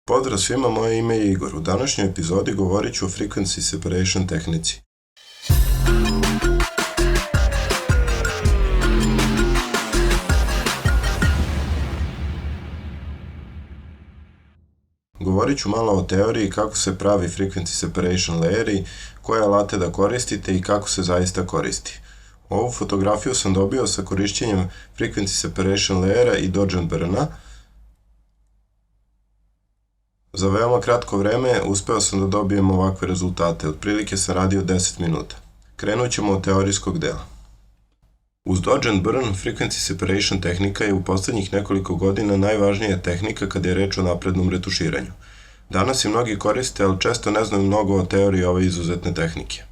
Pozdrav svima, moje ime je Igor. U današnjoj epizodi govorit ću o frequency separation tehnici. Govorit ću malo o teoriji kako se pravi frequency separation layeri, koje alate da koristite i kako se zaista koristi. Ovu fotografiju sam dobio sa korišćenjem frequency separation layera i dodge and burna. Za veoma kratko vreme uspeo sam da dobijem ovakve rezultate, otprilike sam radio 10 minuta. Krenut ćemo od teorijskog dela. Uz dodge and burn, frequency separation tehnika je u poslednjih nekoliko godina najvažnija tehnika kada je reč o naprednom retuširanju. Danas je mnogi koriste, ali često ne znaju mnogo o teoriji ove izuzetne tehnike.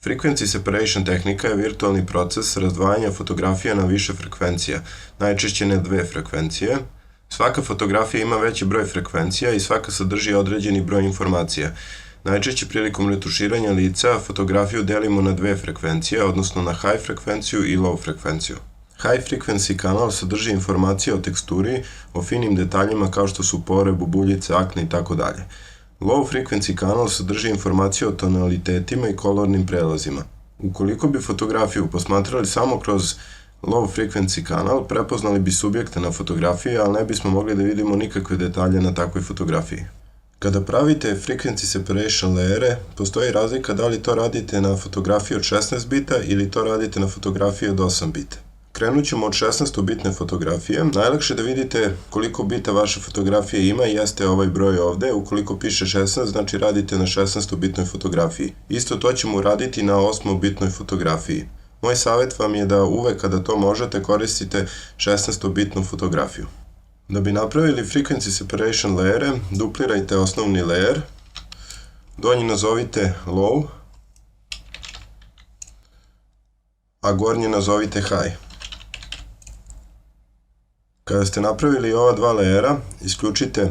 Frequency separation tehnika je virtualni proces razdvajanja fotografija na više frekvencija, najčešće na dve frekvencije. Svaka fotografija ima veći broj frekvencija i svaka sadrži određeni broj informacija. Najčešće prilikom retuširanja lica fotografiju delimo na dve frekvencije, odnosno na high frekvenciju i low frekvenciju. High frequency kanal sadrži informacije o teksturi, o finim detaljima kao što su pore, bubuljice, akne itd. Low frequency kanal sadrži informacije o tonalitetima i kolornim prelazima. Ukoliko bi fotografiju posmatrali samo kroz low frequency kanal, prepoznali bi subjekte na fotografiji, ali ne bismo mogli da vidimo nikakve detalje na takvoj fotografiji. Kada pravite frequency separation layere, postoji razlika da li to radite na fotografiji od 16 bita ili to radite na fotografiji od 8 bita. Krenut ćemo od 16-bitne fotografije. Najlakše da vidite koliko bita vaša fotografija ima jeste ovaj broj ovde. Ukoliko piše 16, znači radite na 16-bitnoj fotografiji. Isto to ćemo uraditi na 8-bitnoj fotografiji. Moj savjet vam je da uvek kada to možete koristite 16-bitnu fotografiju. Da bi napravili frequency separation layere, duplirajte osnovni layer, donji nazovite low, a gornji nazovite high. Kada ste napravili ova dva layera, isključite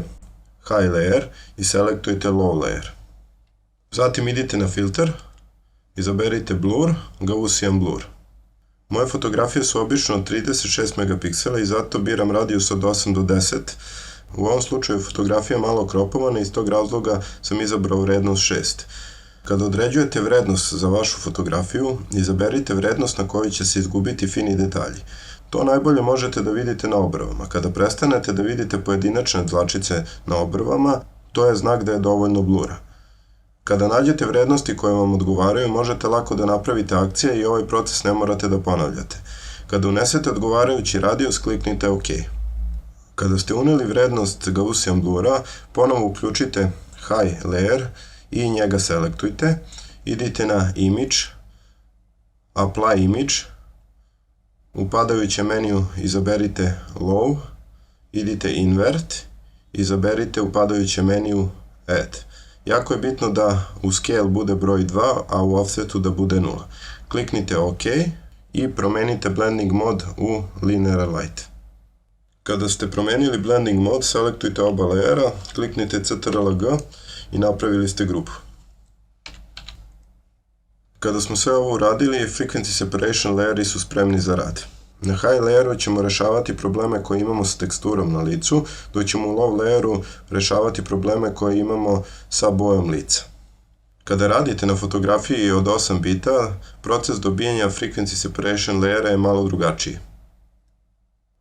high layer i selektujte low layer. Zatim idite na filter, izaberite blur, Gaussian blur. Moje fotografije su obično 36 megapiksela i zato biram radijus od 8 do 10. U ovom slučaju fotografija malo kropovana i iz tog razloga sam izabrao vrednost 6. Kada određujete vrednost za vašu fotografiju, izaberite vrednost na kojoj će se izgubiti fini detalji. To najbolje možete da vidite na obrvama. Kada prestanete da vidite pojedinačne dlačice na obrvama, to je znak da je dovoljno blura. Kada nađete vrednosti koje vam odgovaraju, možete lako da napravite akcije i ovaj proces ne morate da ponavljate. Kada unesete odgovarajući radijus, kliknite OK. Kada ste uneli vrednost Gaussian blura, ponovo uključite High Layer i njega selektujte. Idite na Image, Apply Image, u padajućem meniju izaberite Low, idite Invert, izaberite u padajućem meniju Add. Jako je bitno da u scale bude broj 2, a u offsetu da bude 0. Kliknite OK i promenite blending mod u Linear Light. Kada ste promenili blending mod, selektujte oba layera, kliknite Ctrl+G i napravili ste grupu. Kada smo sve ovo uradili, frequency separation layeri su spremni za rad. Na high layeru ćemo rešavati probleme koje imamo sa teksturom na licu, dok ćemo u low layeru rešavati probleme koje imamo sa bojom lica. Kada radite na fotografiji od 8 bita, proces dobijanja frequency separation layera je malo drugačiji.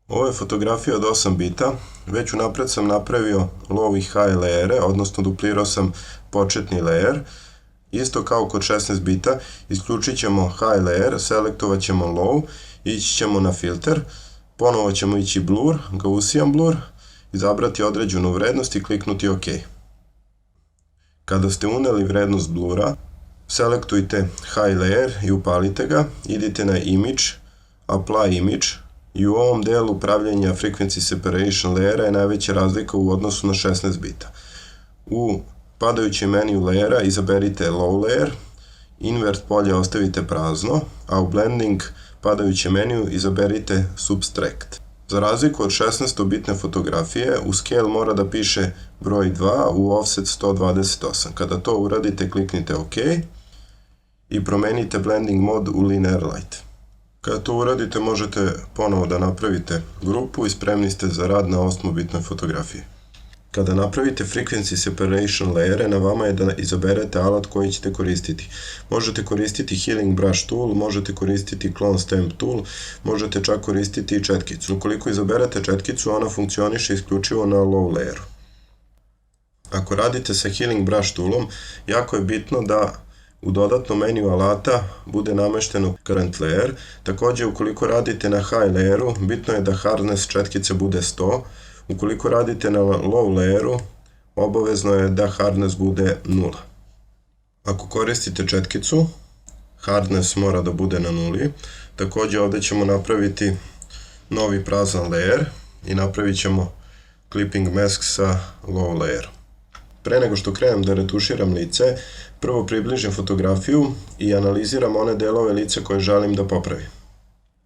Ovo je fotografija od 8 bita, već unapred sam napravio low i high layere, odnosno duplirao sam početni layer. Isto kao kod 16 bita, isključit ćemo high layer, selektovat ćemo low, ići ćemo na filter, ponovo ćemo ići blur, Gaussian blur, izabrati određenu vrednost i kliknuti OK. Kada ste uneli vrednost blura, selektujte high layer i upalite ga, idite na Image, Apply Image i u ovom delu pravljenja frequency separation layera je najveća razlika u odnosu na 16 bita. U padajućem meniju layera izaberite low layer, invert polje ostavite prazno, a u blending padajućem meniju izaberite subtract. Za razliku od 16-bitne fotografije, u scale mora da piše broj 2, u offset 128. Kada to uradite, kliknite OK i promenite blending mod u Linear Light. Kada to uradite, možete ponovo da napravite grupu i spremni ste za rad na 8-bitnoj fotografiji. Kada napravite frequency separation layere, na vama je da izaberete alat koji ćete koristiti. Možete koristiti healing brush tool, možete koristiti clone stamp tool, možete čak koristiti i četkicu. Ukoliko izaberete četkicu, ona funkcioniše isključivo na low layeru. Ako radite sa healing brush toolom, jako je bitno da u dodatnom meniju alata bude namešteno current layer. Takođe, ukoliko radite na high layeru, bitno je da hardness četkice bude 100. Ukoliko radite na low layeru, obavezno je da hardness bude 0. Ako koristite četkicu, hardness mora da bude na 0. Takođe, ovde ćemo napraviti novi prazan layer i napravit ćemo clipping mask sa low layerom. Pre nego što krenem da retuširam lice, prvo približim fotografiju i analiziram one delove lica koje želim da popravim.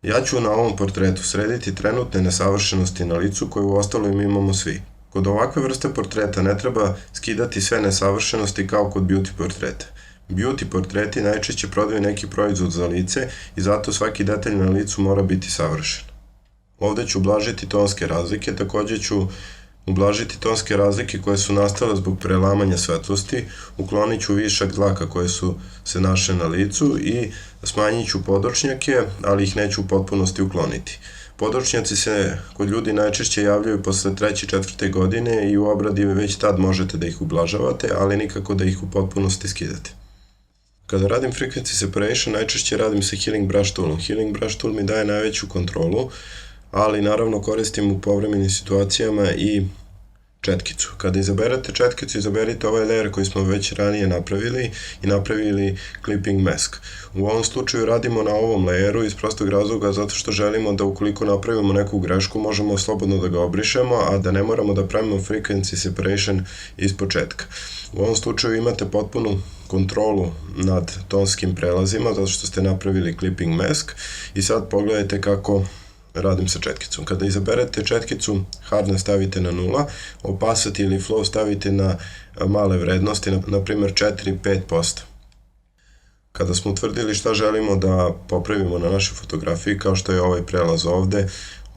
Ja ću na ovom portretu srediti trenutne nesavršenosti na licu koje u ostalim imamo svi. Kod ovakve vrste portreta ne treba skidati sve nesavršenosti kao kod beauty portreta. Beauty portreti najčešće prodaju neki proizvod za lice i zato svaki detalj na licu mora biti savršen. Ovde ću ublažiti tonske razlike, takođe ću ublažiti tonske razlike koje su nastale zbog prelamanja svetlosti, uklonit ću višak dlaka koje su se našle na licu i smanjit ću podočnjake, ali ih neću u potpunosti ukloniti. Podočnjaci se kod ljudi najčešće javljaju posle 3. 4. godine i u obradi već tad možete da ih ublažavate, ali nikako da ih u potpunosti skidate. Kada radim frequency separation, najčešće radim sa healing brush toolom. Healing brush tool mi daje najveću kontrolu, ali naravno koristim u povremenim situacijama i četkicu. Kada izaberete četkicu, izaberite ovaj layer koji smo već ranije napravili i napravili clipping mask. U ovom slučaju radimo na ovom layeru iz prostog razloga zato što želimo da ukoliko napravimo neku grešku možemo slobodno da ga obrišemo, a da ne moramo da pravimo frequency separation iz početka. U ovom slučaju imate potpunu kontrolu nad tonskim prelazima zato što ste napravili clipping mask i sad pogledajte kako radim sa četkicom. Kada izaberete četkicu, hardness stavite na 0, opacity ili flow stavite na male vrednosti, na primjer 4-5%. Kada smo utvrdili šta želimo da popravimo na našoj fotografiji, kao što je ovaj prelaz ovde,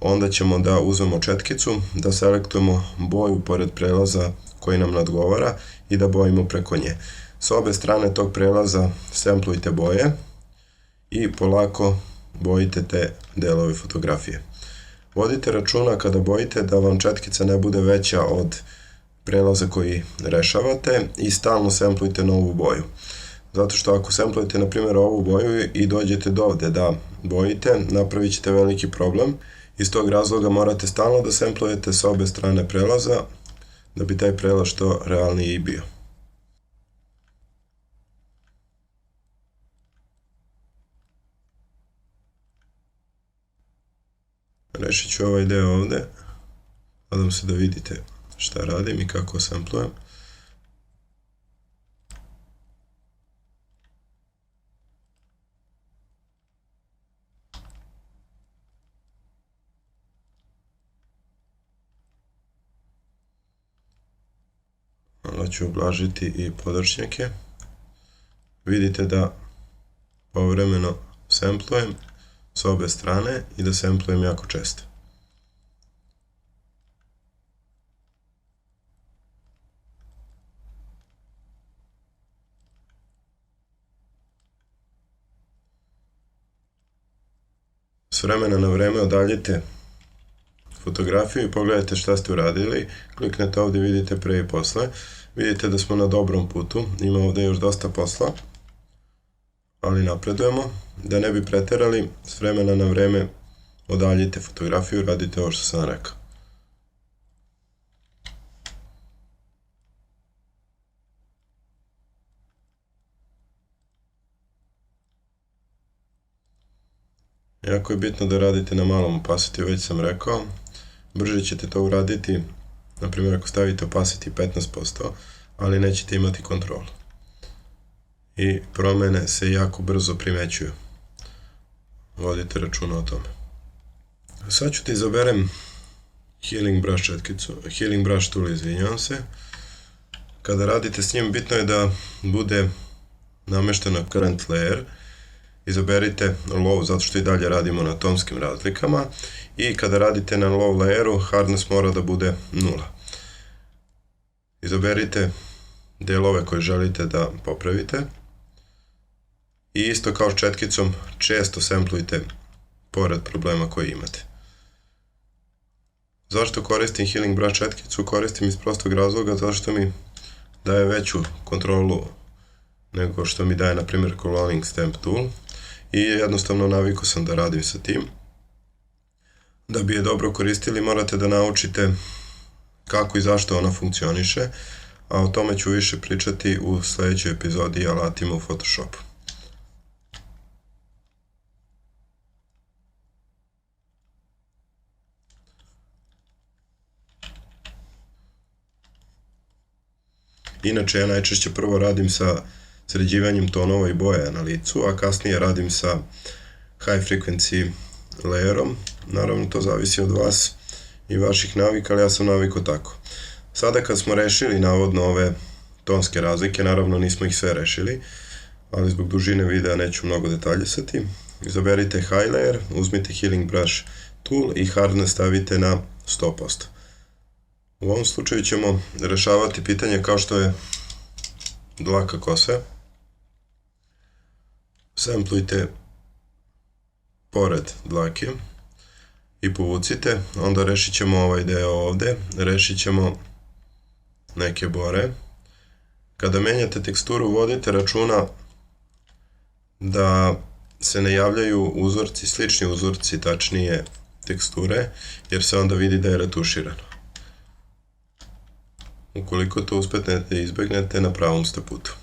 onda ćemo da uzmemo četkicu, da selektujemo boju pored prelaza koji nam nadgovara i da bojimo preko nje. S obe strane tog prelaza samplujte boje i polako bojite te delove fotografije. Vodite računa kada bojite da vam četkica ne bude veća od prelaza koji rešavate i stalno samplujte novu boju. Zato što ako samplujete na primjer ovu boju i dođete do ovde da bojite, napravit ćete veliki problem. Iz tog razloga morate stalno da samplujete sa obe strane prelaza da bi taj prelaz što realniji i bio. Rešit ću ovaj deo ovde, nadam se da vidite šta radim i kako samplujem. Malo ću ublažiti i podočnjake. Vidite da povremeno samplujem s obe strane i da samplujem jako često. S vremena na vreme odaljite fotografiju i pogledajte šta ste uradili. Kliknete ovde, vidite pre i posle. Vidite da smo na dobrom putu, ima ovde još dosta posla, ali napredujemo. Da ne bi preterali, s vremena na vreme odaljite fotografiju, radite ovo što sam rekao. Jako je bitno da radite na malom opacity, već sam rekao. Brže ćete to uraditi, na primjer ako stavite opacity 15%, ali nećete imati kontrolu. I promene se jako brzo primećuju. Vodite računa o tome. Sad ću da izaberem healing brush četkicu, healing brush tool, izvinjavam se. Kada radite s njim, bitno je da bude nameštena current layer. Izaberite low, zato što i dalje radimo na tonskim razlikama. I kada radite na low layeru, hardness mora da bude 0. Izaberite delove koje želite da popravite i isto kao s četkicom često semplujte pored problema koje imate. Zašto koristim Healing Brush četkicu? Koristim iz prostog razloga zato što mi daje veću kontrolu nego što mi daje, na primjer, Cloning Stamp Tool i jednostavno navikao sam da radim sa tim. Da bi je dobro koristili morate da naučite kako i zašto ona funkcioniše, a o tome ću više pričati u sledećoj epizodi alatima u Photoshopu. Inače, ja najčešće prvo radim sa sređivanjem tonova i boja na licu, a kasnije radim sa high frequency layerom. Naravno, to zavisi od vas i vaših navika, ali ja sam navikao tako. Sada kad smo rešili navodno ove tonske razlike, naravno nismo ih sve rešili, ali zbog dužine videa neću mnogo detaljisati. Izaberite high layer, uzmite Healing Brush tool i hardness stavite na 100%. U ovom slučaju ćemo rešavati pitanje kao što je dlaka kose. Semplujte pored dlake i povucite, onda rešit ćemo ovaj deo ovde, rešit ćemo neke bore. Kada menjate teksturu, vodite računa da se ne javljaju uzorci, slični uzorci, tačnije teksture, jer se onda vidi da je retuširano. Ukoliko to uspete da izbegnete, na pravom ste putu.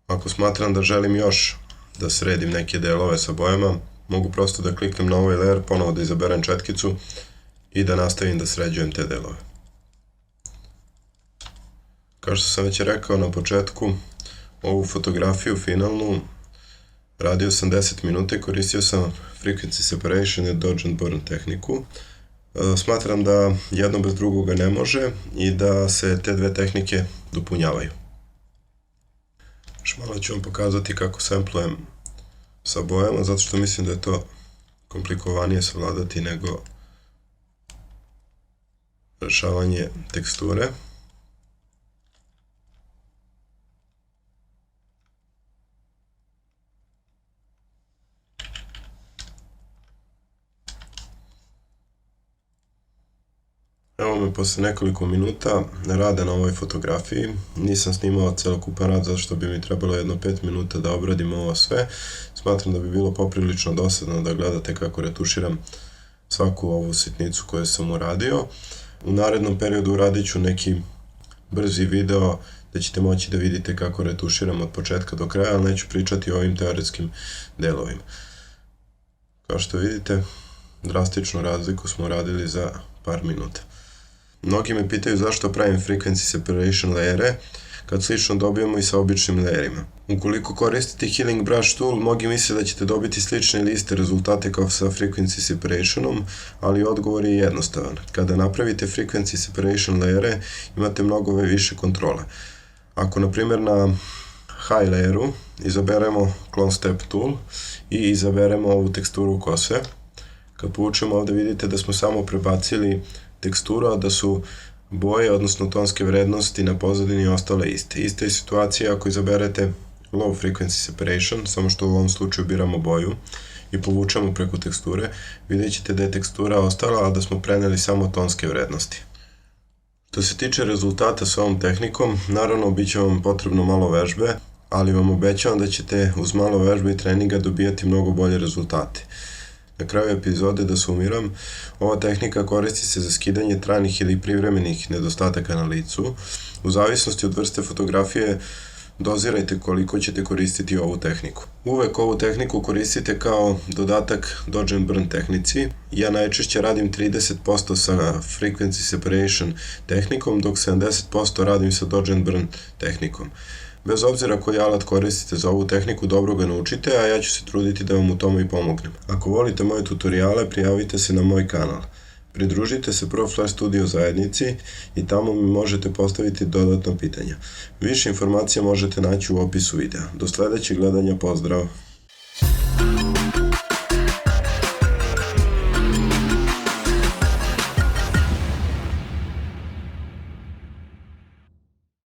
Ako smatram da želim još da sredim neke delove sa bojama, mogu prosto da kliknem na ovaj layer, ponovo da izaberem četkicu i da nastavim da sređujem te delove. Kao što sam već rekao na početku, ovu fotografiju finalnu radio sam 10 minuta i koristio sam Frequency Separation i Dodge and Burn tehniku. Smatram da jedno bez drugoga ne može i da se te dve tehnike dopunjavaju. Još malo ću vam pokazati kako semplujem sa bojama, zato što mislim da je to komplikovanije savladati nego rešavanje teksture. Evo me posle nekoliko minuta rada na ovoj fotografiji. Nisam snimao celokupan rad zato što bi mi trebalo jedno 5 minuta da obradim ovo sve. Smatram da bi bilo poprilično dosadno da gledate kako retuširam svaku ovu sitnicu koju sam uradio. U narednom periodu uradit ću neki brzi video da ćete moći da vidite kako retuširam od početka do kraja, ali neću pričati o ovim teoretskim delovima. Kao što vidite, drastičnu razliku smo uradili za par minuta. Mnogi me pitaju zašto pravim frequency separation layere, kad slično dobijamo i sa običnim layerima. Ukoliko koristite Healing Brush tool, mnogi misle da ćete dobiti slične ili iste rezultate kao sa frequency separationom, ali odgovor je jednostavan. Kada napravite frequency separation layere, imate mnogo više kontrole. Ako, na primjer, na high layeru izaberemo Clone Step tool i izaberemo ovu teksturu kose, kad povučemo ovde vidite da smo samo prebacili teksturu, a da su boje, odnosno tonske vrednosti na pozadini ostale iste. Ista je situacija ako izaberete low frequency separation, samo što u ovom slučaju biramo boju i povučemo preko teksture, vidjet ćete da je tekstura ostala, a da smo preneli samo tonske vrednosti. Što se tiče rezultata s ovom tehnikom, naravno bit će vam potrebno malo vežbe, ali vam obećavam da ćete uz malo vežbe i treninga dobijati mnogo bolje rezultate. Na kraju epizode da sumiram, ova tehnika koristi se za skidanje trajnih ili privremenih nedostataka na licu. U zavisnosti od vrste fotografije dozirajte koliko ćete koristiti ovu tehniku. Uvek ovu tehniku koristite kao dodatak Dodge and Burn tehnici. Ja najčešće radim 30% sa Frequency Separation tehnikom, dok 70% radim sa Dodge and Burn tehnikom. Bez obzira koji alat koristite za ovu tehniku, dobro ga naučite, a ja ću se truditi da vam u tome i pomognem. Ako volite moje tutoriale, prijavite se na moj kanal. Pridružite se Pro Flash Studio zajednici i tamo mi možete postaviti dodatna pitanja. Više informacija možete naći u opisu videa. Do sledećeg gledanja, pozdrav!